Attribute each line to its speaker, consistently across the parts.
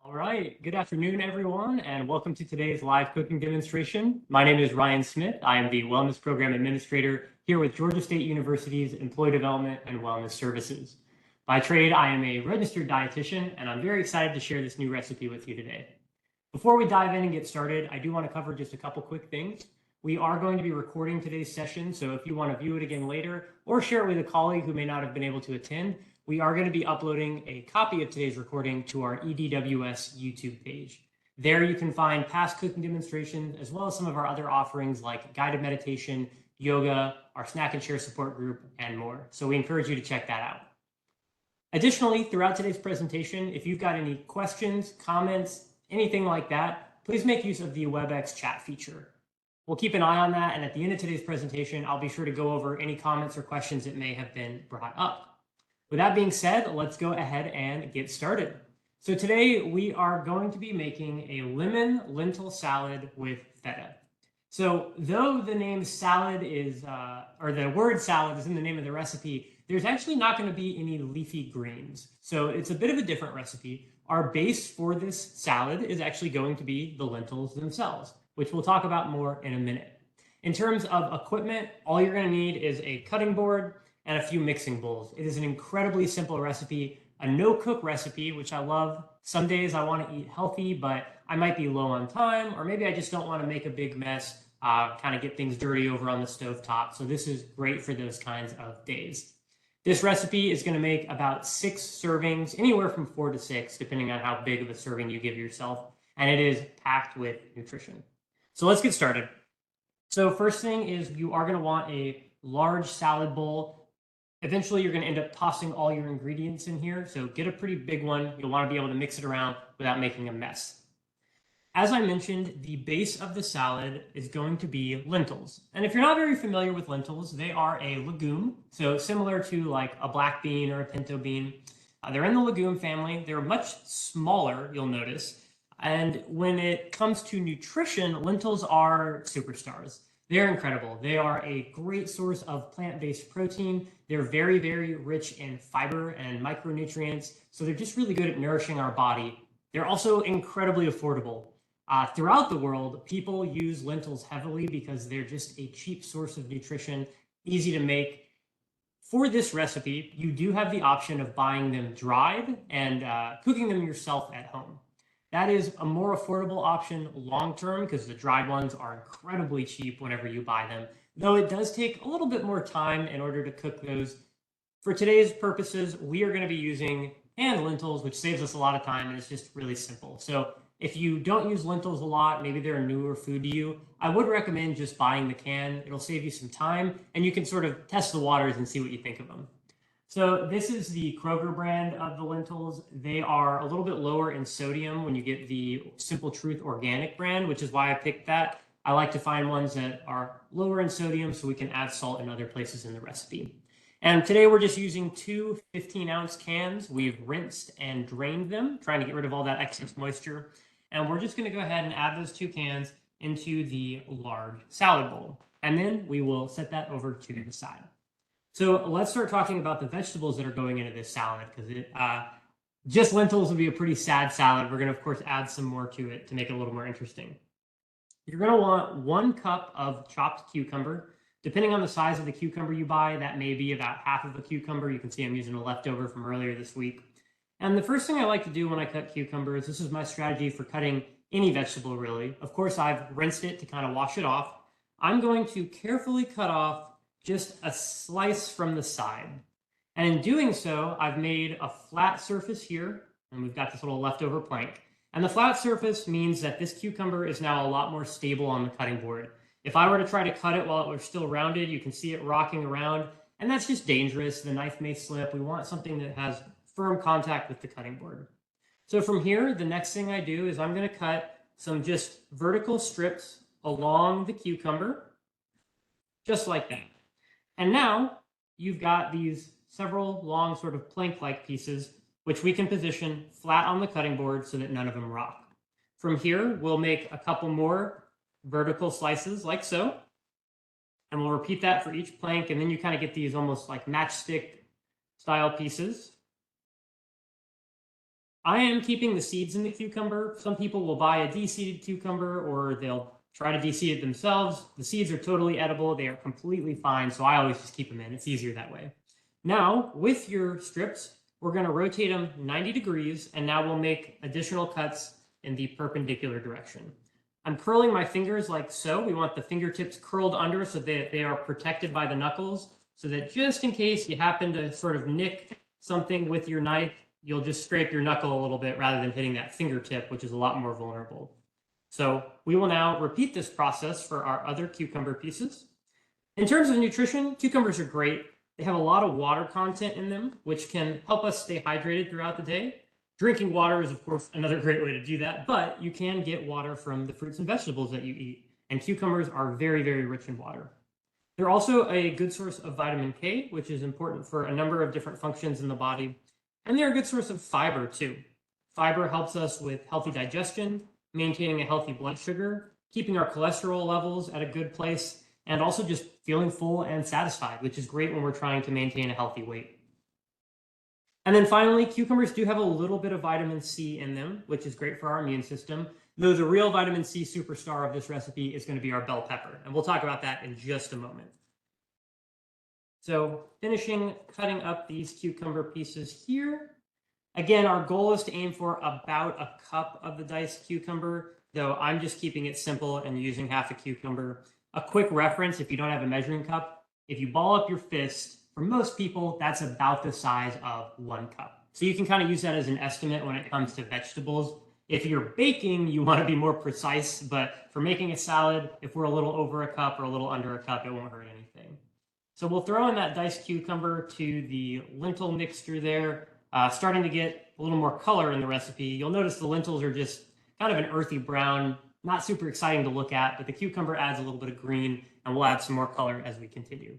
Speaker 1: All right, good afternoon, everyone, and welcome to today's live cooking demonstration. My name is Ryan Smith. I am the Wellness Program Administrator here with Georgia State University's Employee Development and Wellness Services. By trade, I am a registered dietitian, and I'm very excited to share this new recipe with you today. Before we dive in and get started, I do want to cover just a couple quick things. We are going to be recording today's session, so if you want to view it again later or share it with a colleague who may not have been able to attend, we are going to be uploading a copy of today's recording to our EDWS YouTube page. There you can find past cooking demonstrations, as well as some of our other offerings like guided meditation, yoga, our snack and share support group, and more. So we encourage you to check that out. Additionally, throughout today's presentation, if you've got any questions, comments, anything like that, please make use of the WebEx chat feature. We'll keep an eye on that, and at the end of today's presentation, I'll be sure to go over any comments or questions that may have been brought up. With that being said, let's go ahead and get started. So today we are going to be making a lemon lentil salad with feta. So though the name salad is, or the word salad is in the name of the recipe, there's actually not going to be any leafy greens. So it's a bit of a different recipe. Our base for this salad is actually going to be the lentils themselves, which we'll talk about more in a minute. In terms of equipment, all you're going to need is a cutting board and a few mixing bowls. It is an incredibly simple recipe, a no-cook recipe, which I love. Some days I want to eat healthy, but I might be low on time, or maybe I just don't want to make a big mess, kind of get things dirty over on the stovetop. So this is great for those kinds of days. This recipe is going to make about 6 servings, anywhere from 4 to 6, depending on how big of a serving you give yourself. And it is packed with nutrition. So let's get started. So first thing is you are going to want a large salad bowl. Eventually, you're going to end up tossing all your ingredients in here. So get a pretty big one. You'll want to be able to mix it around without making a mess. As I mentioned, the base of the salad is going to be lentils. And if you're not very familiar with lentils, they are a legume. So similar to like a black bean or a pinto bean. They're in the legume family. They're much smaller, you'll notice. And when it comes to nutrition, lentils are superstars. They're incredible. They are a great source of plant-based protein. They're very, very rich in fiber and micronutrients. So they're just really good at nourishing our body. They're also incredibly affordable. Throughout the world, people use lentils heavily because they're just a cheap source of nutrition, easy to make. For this recipe, you do have the option of buying them dried and cooking them yourself at home. That is a more affordable option long-term because the dried ones are incredibly cheap whenever you buy them, though it does take a little bit more time in order to cook those. For today's purposes, we are going to be using canned lentils, which saves us a lot of time, and it's just really simple. So if you don't use lentils a lot, maybe they're a newer food to you, I would recommend just buying the can. It'll save you some time, and you can sort of test the waters and see what you think of them. So this is the Kroger brand of the lentils. They are a little bit lower in sodium when you get the Simple Truth organic brand, which is why I picked that. I like to find ones that are lower in sodium so we can add salt in other places in the recipe. And today we're just using 2 15-ounce cans. We've rinsed and drained them, trying to get rid of all that excess moisture. And we're just going to go ahead and add those 2 cans into the large salad bowl. And then we will set that over to the side. So let's start talking about the vegetables that are going into this salad, because just lentils would be a pretty sad salad. We're going to, of course, add some more to it to make it a little more interesting. You're going to want 1 cup of chopped cucumber. Depending on the size of the cucumber you buy, that may be about half of a cucumber. You can see I'm using a leftover from earlier this week. And the first thing I like to do when I cut cucumbers, this is my strategy for cutting any vegetable, really. Of course, I've rinsed it to kind of wash it off. I'm going to carefully cut off just a slice from the side. And in doing so, I've made a flat surface here, and we've got this little leftover plank. And the flat surface means that this cucumber is now a lot more stable on the cutting board. If I were to try to cut it while it was still rounded, you can see it rocking around, and that's just dangerous. The knife may slip. We want something that has firm contact with the cutting board. So from here, the next thing I do is I'm going to cut some just vertical strips along the cucumber, just like that. And now you've got these several long sort of plank-like pieces, which we can position flat on the cutting board so that none of them rock. From here, we'll make a couple more vertical slices like so. And we'll repeat that for each plank. And then you kind of get these almost like matchstick style pieces. I am keeping the seeds in the cucumber. Some people will buy a de-seeded cucumber or they'll try to de-seed it themselves. The seeds are totally edible. They are completely fine. So I always just keep them in. It's easier that way. Now, with your strips, we're going to rotate them 90 degrees, and now we'll make additional cuts in the perpendicular direction. I'm curling my fingers like so. We want the fingertips curled under so that they are protected by the knuckles, so that just in case you happen to sort of nick something with your knife, you'll just scrape your knuckle a little bit rather than hitting that fingertip, which is a lot more vulnerable. So we will now repeat this process for our other cucumber pieces. In terms of nutrition, cucumbers are great. They have a lot of water content in them, which can help us stay hydrated throughout the day. Drinking water is, of course, another great way to do that, but you can get water from the fruits and vegetables that you eat, and cucumbers are very, very rich in water. They're also a good source of vitamin K, which is important for a number of different functions in the body, and they're a good source of fiber, too. Fiber helps us with healthy digestion, maintaining a healthy blood sugar, keeping our cholesterol levels at a good place, and also just feeling full and satisfied, which is great when we're trying to maintain a healthy weight. And then finally, cucumbers do have a little bit of vitamin C in them, which is great for our immune system, though the real vitamin C superstar of this recipe is going to be our bell pepper, and we'll talk about that in just a moment. So finishing cutting up these cucumber pieces here. Again, our goal is to aim for about a cup of the diced cucumber, though I'm just keeping it simple and using half a cucumber. A quick reference, if you don't have a measuring cup, if you ball up your fist, for most people, that's about the size of 1 cup. So you can kind of use that as an estimate when it comes to vegetables. If you're baking, you want to be more precise, but for making a salad, if we're a little over a cup or a little under a cup, it won't hurt anything. So we'll throw in that diced cucumber to the lentil mixture there, starting to get a little more color in the recipe. You'll notice the lentils are just kind of an earthy brown, not super exciting to look at, but the cucumber adds a little bit of green, and we'll add some more color as we continue.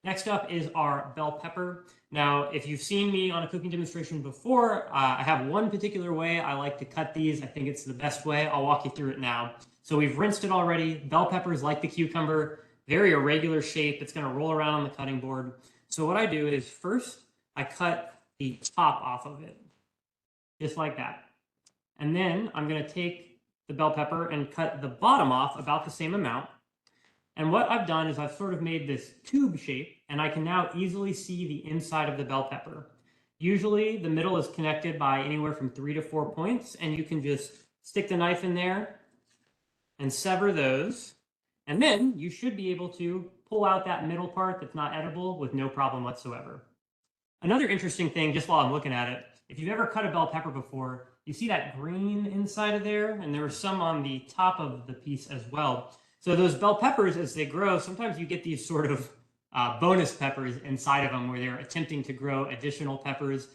Speaker 1: Next up is our bell pepper. Now, if you've seen me on a cooking demonstration before, I have one particular way I like to cut these. I think it's the best way. I'll walk you through it now. So we've rinsed it already. Bell peppers, like the cucumber, very irregular shape. It's going to roll around on the cutting board. So what I do is first, I cut the top off of it, just like that. And then I'm going to take the bell pepper and cut the bottom off about the same amount. And what I've done is I've sort of made this tube shape, and I can now easily see the inside of the bell pepper. Usually the middle is connected by anywhere from 3 to 4 points, and you can just stick the knife in there and sever those. And then you should be able to pull out that middle part that's not edible with no problem whatsoever. Another interesting thing, just while I'm looking at it, if you've ever cut a bell pepper before, you see that green inside of there, and there are some on the top of the piece as well. So those bell peppers, as they grow, sometimes you get these sort of bonus peppers inside of them where they're attempting to grow additional peppers.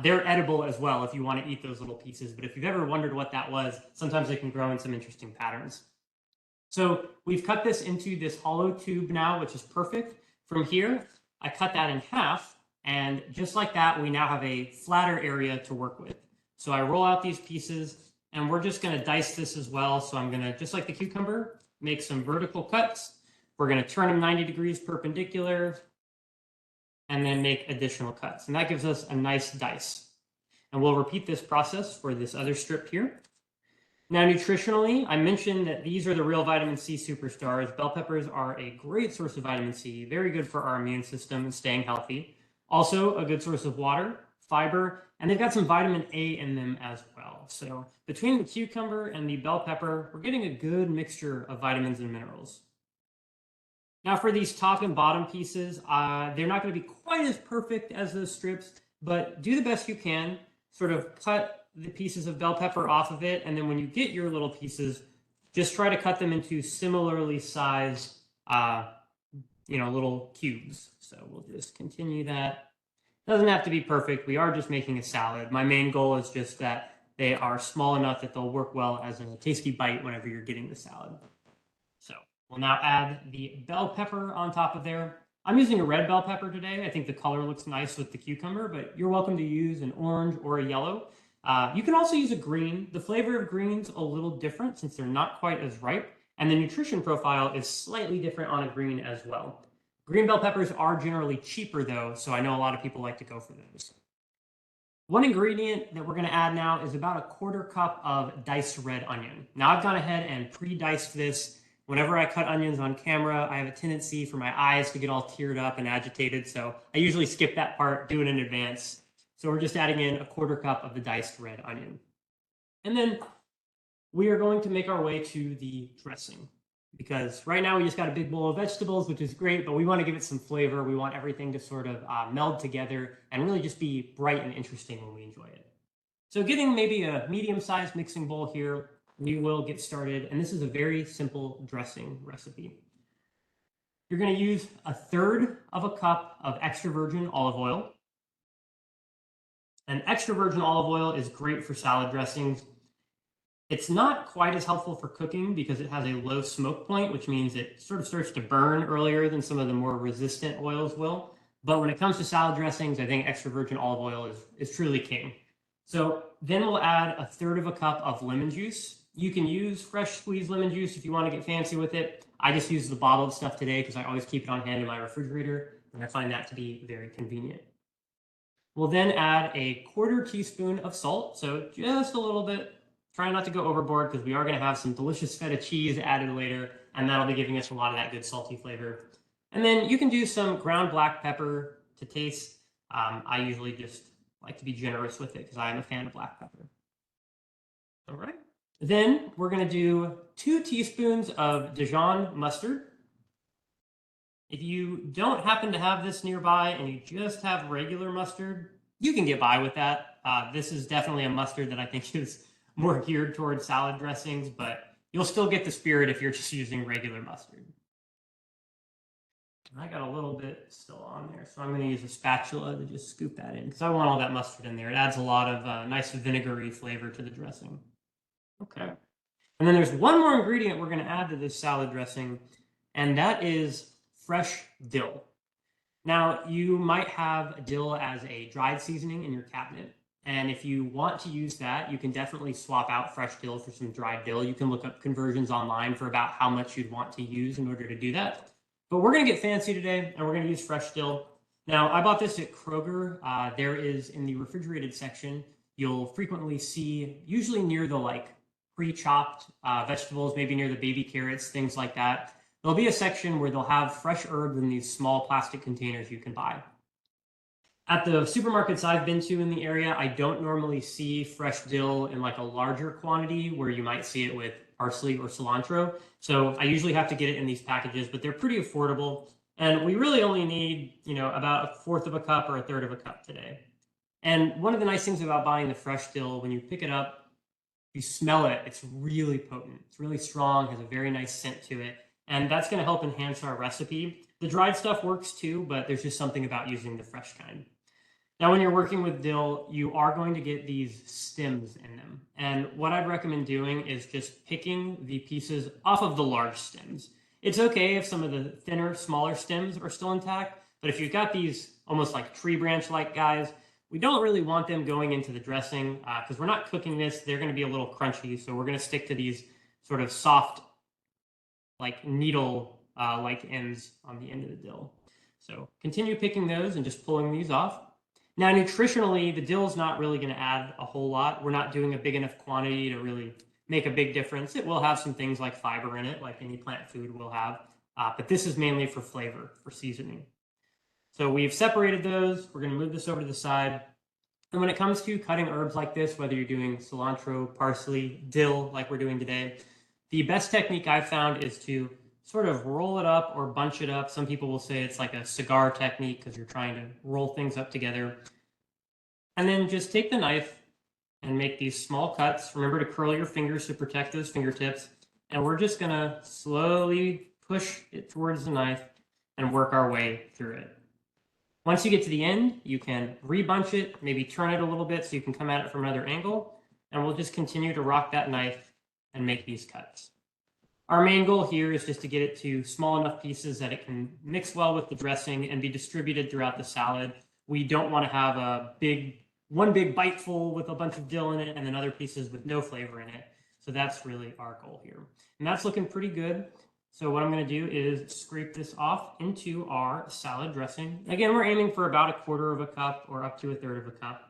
Speaker 1: They're edible as well if you want to eat those little pieces. But if you've ever wondered what that was, sometimes they can grow in some interesting patterns. So we've cut this into this hollow tube now, which is perfect. From here, I cut that in half. And just like that, we now have a flatter area to work with. So I roll out these pieces, and we're just going to dice this as well. So I'm going to, just like the cucumber, make some vertical cuts. We're going to turn them 90 degrees perpendicular, and then make additional cuts. And that gives us a nice dice. And we'll repeat this process for this other strip here. Now, nutritionally, I mentioned that these are the real vitamin C superstars. Bell peppers are a great source of vitamin C, very good for our immune system and staying healthy. Also, a good source of water, fiber, and they've got some vitamin A in them as well. So between the cucumber and the bell pepper, we're getting a good mixture of vitamins and minerals. Now for these top and bottom pieces, they're not going to be quite as perfect as those strips, but do the best you can. Sort of cut the pieces of bell pepper off of it, and then when you get your little pieces, just try to cut them into similarly sized little cubes. So we'll just continue that. Doesn't have to be perfect. We are just making a salad. My main goal is just that they are small enough that they'll work well as a tasty bite whenever you're getting the salad. So we'll now add the bell pepper on top of there. I'm using a red bell pepper today. I think the color looks nice with the cucumber, but you're welcome to use an orange or a yellow. You can also use a green. The flavor of green's a little different since they're not quite as ripe, and the nutrition profile is slightly different on a green as well. Green bell peppers are generally cheaper though, so I know a lot of people like to go for those. One ingredient that we're going to add now is about a quarter cup of diced red onion. Now I've gone ahead and pre-diced this. Whenever I cut onions on camera, I have a tendency for my eyes to get all teared up and agitated, so I usually skip that part, do it in advance. So we're just adding in a quarter cup of the diced red onion. And then we are going to make our way to the dressing, because right now we just got a big bowl of vegetables, which is great, but we want to give it some flavor. We want everything to sort of meld together and really just be bright and interesting when we enjoy it. So getting maybe a medium-sized mixing bowl here, we will get started. And this is a very simple dressing recipe. You're going to use a third of a cup of extra virgin olive oil. And extra virgin olive oil is great for salad dressings. It's not quite as helpful for cooking because it has a low smoke point, which means it sort of starts to burn earlier than some of the more resistant oils will. But when it comes to salad dressings, I think extra virgin olive oil is truly king. So then we'll add a third of a cup of lemon juice. You can use fresh squeezed lemon juice if you want to get fancy with it. I just use the bottled stuff today because I always keep it on hand in my refrigerator, and I find that to be very convenient. We'll then add a quarter teaspoon of salt, so just a little bit. Try not to go overboard because we are going to have some delicious feta cheese added later, and that'll be giving us a lot of that good salty flavor. And then you can do some ground black pepper to taste. I usually just like to be generous with it because I am a fan of black pepper. All right. Then we're going to do 2 teaspoons of Dijon mustard. If you don't happen to have this nearby and you just have regular mustard, you can get by with that. This is definitely a mustard that I think is more geared towards salad dressings, but you'll still get the spirit if you're just using regular mustard. I got a little bit still on there, so I'm going to use a spatula to just scoop that in because I want all that mustard in there. It adds a lot of nice vinegary flavor to the dressing. Okay. And then there's one more ingredient we're going to add to this salad dressing, and that is fresh dill. Now, you might have dill as a dried seasoning in your cabinet. And if you want to use that, you can definitely swap out fresh dill for some dried dill. You can look up conversions online for about how much you'd want to use in order to do that. But we're going to get fancy today, and we're going to use fresh dill. Now, I bought this at Kroger. There is, in the refrigerated section, you'll frequently see, usually near the pre-chopped vegetables, maybe near the baby carrots, things like that. There'll be a section where they'll have fresh herbs in these small plastic containers you can buy. At the supermarkets I've been to in the area, I don't normally see fresh dill in a larger quantity where you might see it with parsley or cilantro. So I usually have to get it in these packages, but they're pretty affordable. And we really only need, about 1/4 of a cup or 1/3 of a cup today. And one of the nice things about buying the fresh dill, when you pick it up, you smell it, it's really potent. It's really strong, has a very nice scent to it. And that's going to help enhance our recipe. The dried stuff works too, but there's just something about using the fresh kind. Now, when you're working with dill, you are going to get these stems in them. And what I'd recommend doing is just picking the pieces off of the large stems. It's okay if some of the thinner, smaller stems are still intact, but if you've got these almost like tree branch-like guys, we don't really want them going into the dressing because we're not cooking this. They're going to be a little crunchy, so we're going to stick to these sort of soft, like needle-like ends on the end of the dill. So continue picking those and just pulling these off. Now, nutritionally, the dill is not really going to add a whole lot. We're not doing a big enough quantity to really make a big difference. It will have some things like fiber in it, like any plant food will have, but this is mainly for flavor, for seasoning. So we've separated those. We're going to move this over to the side. And when it comes to cutting herbs like this, whether you're doing cilantro, parsley, dill, like we're doing today, the best technique I've found is to sort of roll it up or bunch it up. Some people will say it's like a cigar technique because you're trying to roll things up together. And then just take the knife and make these small cuts. Remember to curl your fingers to protect those fingertips. And we're just going to slowly push it towards the knife and work our way through it. Once you get to the end, you can rebunch it, maybe turn it a little bit so you can come at it from another angle. And we'll just continue to rock that knife and make these cuts. Our main goal here is just to get it to small enough pieces that it can mix well with the dressing and be distributed throughout the salad. We don't want to have one big bite full with a bunch of dill in it and then other pieces with no flavor in it. So that's really our goal here. And that's looking pretty good. So what I'm going to do is scrape this off into our salad dressing. Again, we're aiming for about 1/4 of a cup or up to 1/3 of a cup.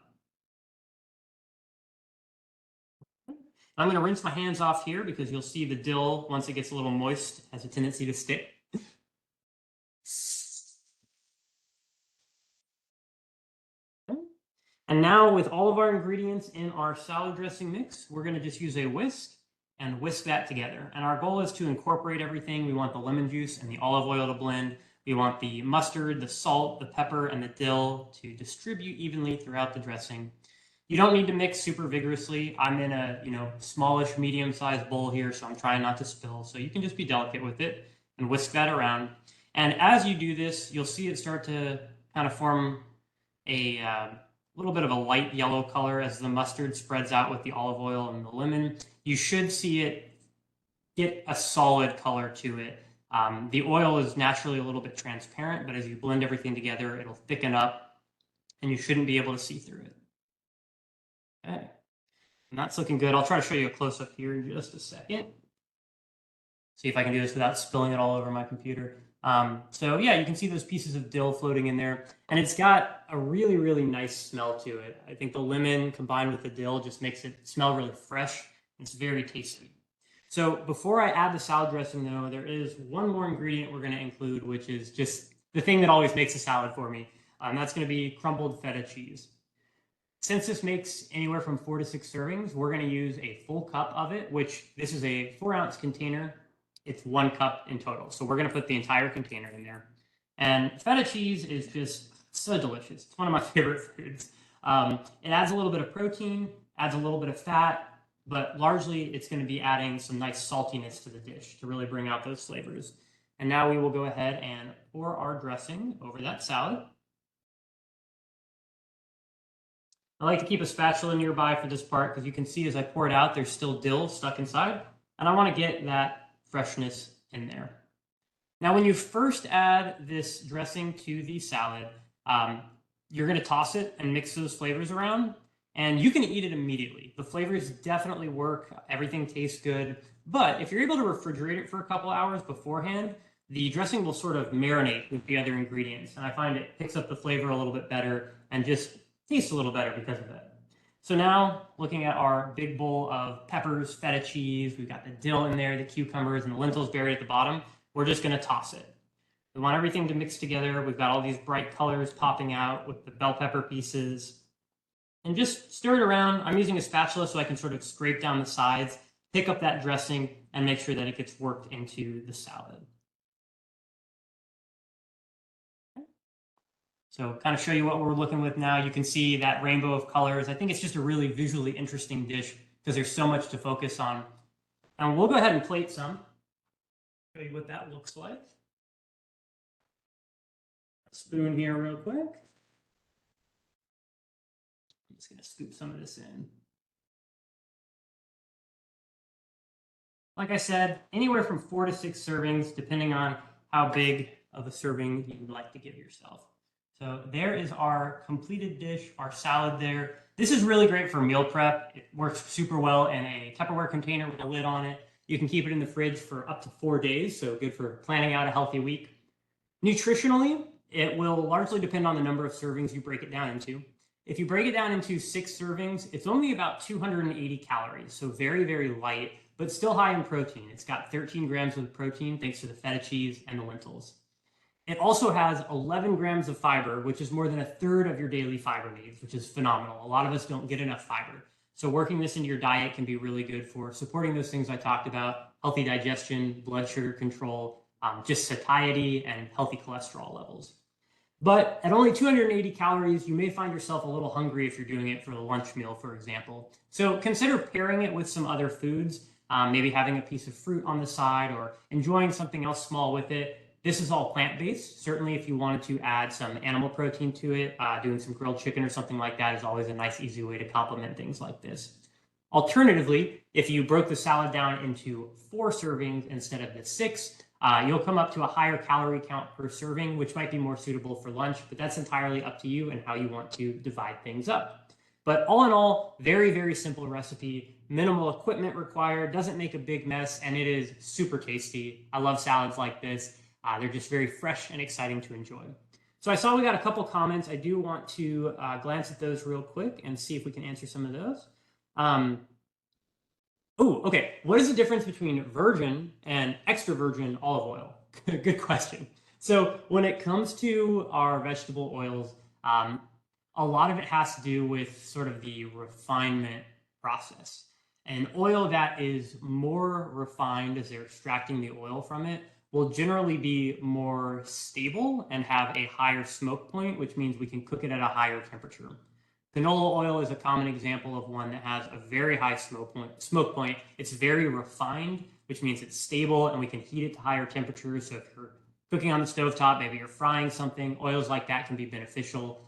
Speaker 1: I'm going to rinse my hands off here because you'll see the dill, once it gets a little moist, has a tendency to stick. And now with all of our ingredients in our salad dressing mix, we're going to just use a whisk and whisk that together. And our goal is to incorporate everything. We want the lemon juice and the olive oil to blend. We want the mustard, the salt, the pepper, and the dill to distribute evenly throughout the dressing. You don't need to mix super vigorously. I'm in a smallish, medium-sized bowl here, so I'm trying not to spill. So you can just be delicate with it and whisk that around. And as you do this, you'll see it start to kind of form a little bit of a light yellow color as the mustard spreads out with the olive oil and the lemon. You should see it get a solid color to it. The oil is naturally a little bit transparent, but as you blend everything together, it'll thicken up and you shouldn't be able to see through it. Okay, and that's looking good. I'll try to show you a close-up here in just a second. See if I can do this without spilling it all over my computer. So yeah, you can see those pieces of dill floating in there, and it's got a really, really nice smell to it. I think the lemon combined with the dill just makes it smell really fresh. It's very tasty. So before I add the salad dressing though, there is one more ingredient we're going to include, which is just the thing that always makes a salad for me. That's going to be crumbled feta cheese. Since this makes anywhere from 4 to 6 servings, we're going to use a full cup of it, which this is a 4-ounce container. It's 1 cup in total. So we're going to put the entire container in there. And feta cheese is just so delicious. It's one of my favorite foods. It adds a little bit of protein, adds a little bit of fat, but largely it's going to be adding some nice saltiness to the dish to really bring out those flavors. And now we will go ahead and pour our dressing over that salad. I like to keep a spatula nearby for this part because you can see as I pour it out, there's still dill stuck inside. And I want to get that freshness in there. Now, when you first add this dressing to the salad, you're going to toss it and mix those flavors around. And you can eat it immediately. The flavors definitely work. Everything tastes good. But if you're able to refrigerate it for a couple hours beforehand, the dressing will sort of marinate with the other ingredients. And I find it picks up the flavor a little bit better and just tastes a little better because of that. So now, looking at our big bowl of peppers, feta cheese, we've got the dill in there, the cucumbers, and the lentils buried at the bottom. We're just going to toss it. We want everything to mix together. We've got all these bright colors popping out with the bell pepper pieces. And just stir it around. I'm using a spatula so I can sort of scrape down the sides, pick up that dressing, and make sure that it gets worked into the salad. So kind of show you what we're looking with now. You can see that rainbow of colors. I think it's just a really visually interesting dish because there's so much to focus on. And we'll go ahead and plate some. Show you what that looks like. A spoon here real quick. I'm just going to scoop some of this in. Like I said, anywhere from 4 to 6 servings, depending on how big of a serving you would like to give yourself. So there is our completed dish, our salad there. This is really great for meal prep. It works super well in a Tupperware container with a lid on it. You can keep it in the fridge for up to 4 days, so good for planning out a healthy week. Nutritionally, it will largely depend on the number of servings you break it down into. If you break it down into 6 servings, it's only about 280 calories, so very, very light, but still high in protein. It's got 13 grams of protein thanks to the feta cheese and the lentils. It also has 11 grams of fiber, which is more than 1/3 of your daily fiber needs, which is phenomenal. A lot of us don't get enough fiber. So working this into your diet can be really good for supporting those things I talked about: healthy digestion, blood sugar control, just satiety, and healthy cholesterol levels. But at only 280 calories, you may find yourself a little hungry if you're doing it for a lunch meal, for example. So consider pairing it with some other foods, maybe having a piece of fruit on the side or enjoying something else small with it. This is all plant-based. Certainly, if you wanted to add some animal protein to it, doing some grilled chicken or something like that is always a nice, easy way to complement things like this. Alternatively, if you broke the salad down into 4 servings instead of the 6, you'll come up to a higher calorie count per serving, which might be more suitable for lunch, but that's entirely up to you and how you want to divide things up. But all in all, very, very simple recipe, minimal equipment required, doesn't make a big mess, and it is super tasty. I love salads like this. They're just very fresh and exciting to enjoy. So I saw we got a couple comments. I do want to glance at those real quick and see if we can answer some of those. Oh, okay. What is the difference between virgin and extra virgin olive oil? Good question. So when it comes to our vegetable oils, um, a lot of it has to do with sort of the refinement process. An oil that is more refined as they're extracting the oil from it will generally be more stable and have a higher smoke point, which means we can cook it at a higher temperature. Canola oil is a common example of one that has a very high smoke point. It's very refined, which means it's stable and we can heat it to higher temperatures. So if you're cooking on the stovetop, maybe you're frying something, oils like that can be beneficial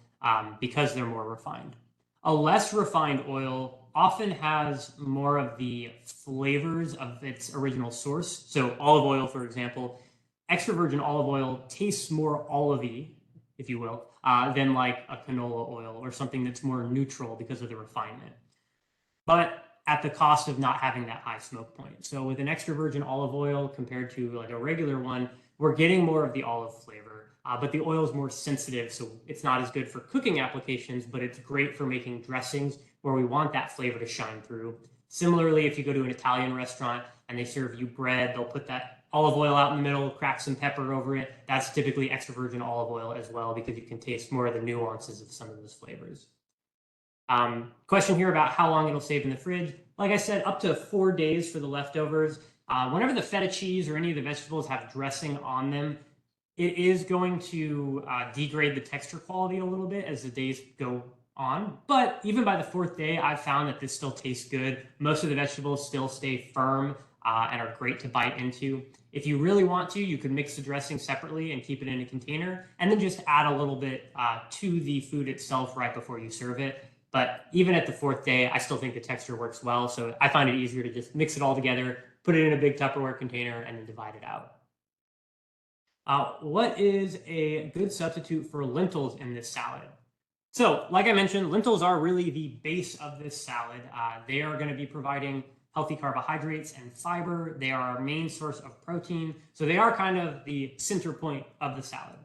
Speaker 1: because they're more refined. A less refined oil often has more of the flavors of its original source. So olive oil, for example, extra virgin olive oil tastes more olivey, if you will, than like a canola oil or something that's more neutral because of the refinement, but at the cost of not having that high smoke point. So with an extra virgin olive oil compared to like a regular one, we're getting more of the olive flavor, but the oil is more sensitive, so it's not as good for cooking applications, but it's great for making dressings where we want that flavor to shine through. Similarly, if you go to an Italian restaurant and they serve you bread, they'll put that olive oil out in the middle, crack some pepper over it. That's typically extra virgin olive oil as well, because you can taste more of the nuances of some of those flavors. Question here about how long it'll save in the fridge. Like I said, up to 4 days for the leftovers. Whenever the feta cheese or any of the vegetables have dressing on them, it is going to degrade the texture quality a little bit as the days go on. But even by the 4th day, I've found that this still tastes good. Most of the vegetables still stay firm and are great to bite into. If you really want to, you could mix the dressing separately and keep it in a container, and then just add a little bit to the food itself right before you serve it. But even at the 4th day, I still think the texture works well. So I find it easier to just mix it all together, put it in a big Tupperware container, and then divide it out. What is a good substitute for lentils in this salad? So, like I mentioned, lentils are really the base of this salad. They are going to be providing healthy carbohydrates and fiber. They are our main source of protein. So they are kind of the center point of the salad.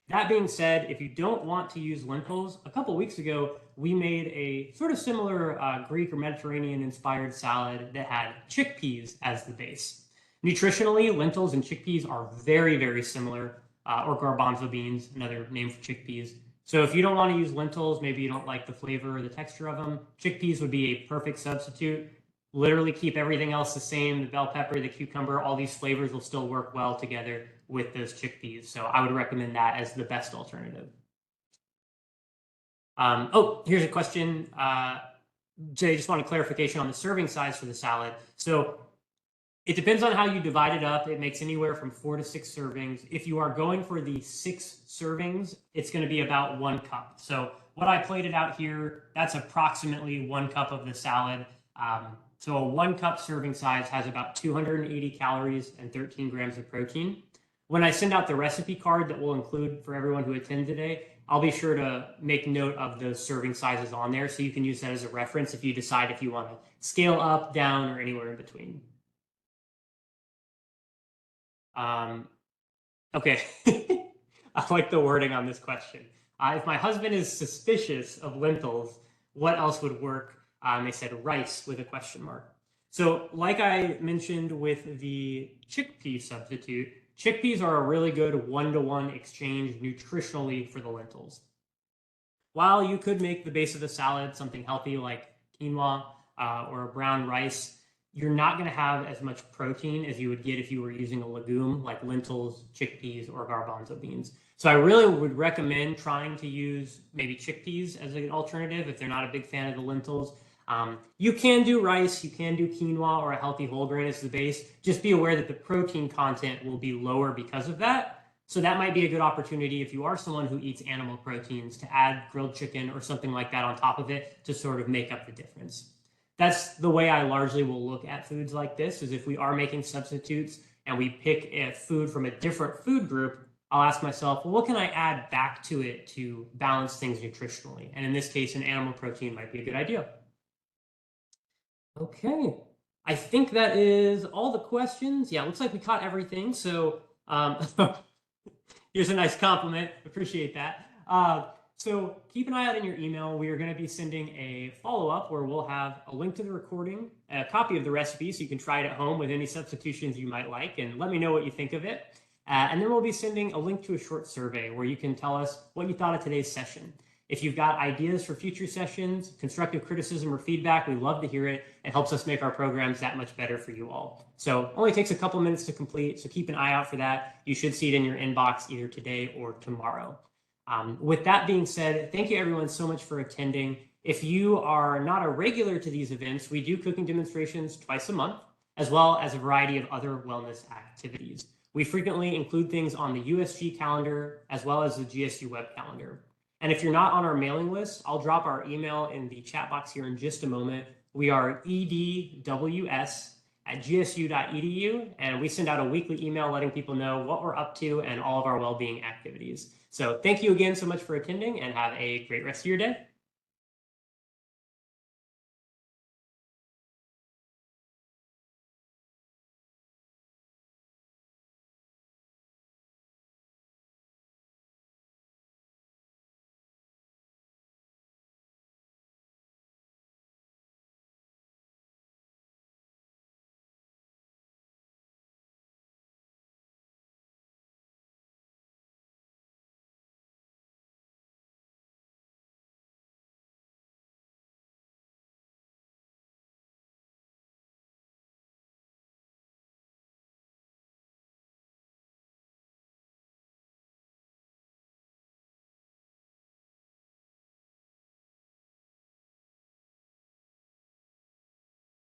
Speaker 1: That being said, if you don't want to use lentils, a couple weeks ago, we made a sort of similar Greek or Mediterranean inspired salad that had chickpeas as the base. Nutritionally, lentils and chickpeas are very, very similar, or garbanzo beans, another name for chickpeas. So if you don't want to use lentils, maybe you don't like the flavor or the texture of them, chickpeas would be a perfect substitute. Literally keep everything else the same, the bell pepper, the cucumber, all these flavors will still work well together with those chickpeas. So I would recommend that as the best alternative. Oh, here's a question. Jay, just want a clarification on the serving size for the salad. So it depends on how you divide it up. It makes anywhere from 4 to 6 servings. If you are going for the 6 servings, it's going to be about 1 cup. So what I plated out here, that's approximately 1 cup of the salad. So a 1 cup serving size has about 280 calories and 13 grams of protein. When I send out the recipe card that we'll include for everyone who attends today, I'll be sure to make note of those serving sizes on there so you can use that as a reference if you decide if you want to scale up, down, or anywhere in between. Okay, I like the wording on this question. If my husband is suspicious of lentils, what else would work? They said rice with a question mark. So like I mentioned with the chickpea substitute, chickpeas are a really good one-to-one exchange nutritionally for the lentils. While you could make the base of the salad something healthy like quinoa or brown rice, you're not going to have as much protein as you would get if you were using a legume like lentils, chickpeas, or garbanzo beans. So I really would recommend trying to use maybe chickpeas as an alternative if they're not a big fan of the lentils. You can do rice, you can do quinoa or a healthy whole grain as the base. Just be aware that the protein content will be lower because of that. So that might be a good opportunity if you are someone who eats animal proteins to add grilled chicken or something like that on top of it to sort of make up the difference. That's the way I largely will look at foods like this, is if we are making substitutes and we pick a food from a different food group, I'll ask myself, well, what can I add back to it to balance things nutritionally? And in this case, an animal protein might be a good idea. Okay, I think that is all the questions. Yeah, looks like we caught everything. So here's a nice compliment. Appreciate that. So keep an eye out in your email. We are going to be sending a follow-up where we'll have a link to the recording, a copy of the recipe so you can try it at home with any substitutions you might like, and let me know what you think of it. And then we'll be sending a link to a short survey where you can tell us what you thought of today's session. If you've got ideas for future sessions, constructive criticism or feedback, we love to hear it. It helps us make our programs that much better for you all. So only takes a couple minutes to complete, so keep an eye out for that. You should see it in your inbox either today or tomorrow. With that being said, thank you everyone so much for attending. If you are not a regular to these events, we do cooking demonstrations twice a month, as well as a variety of other wellness activities. We frequently include things on the USG calendar, as well as the GSU web calendar. And if you're not on our mailing list, I'll drop our email in the chat box here in just a moment. We are edws@gsu.edu, and we send out a weekly email letting people know what we're up to and all of our well-being activities. So thank you again so much for attending, and have a great rest of your day.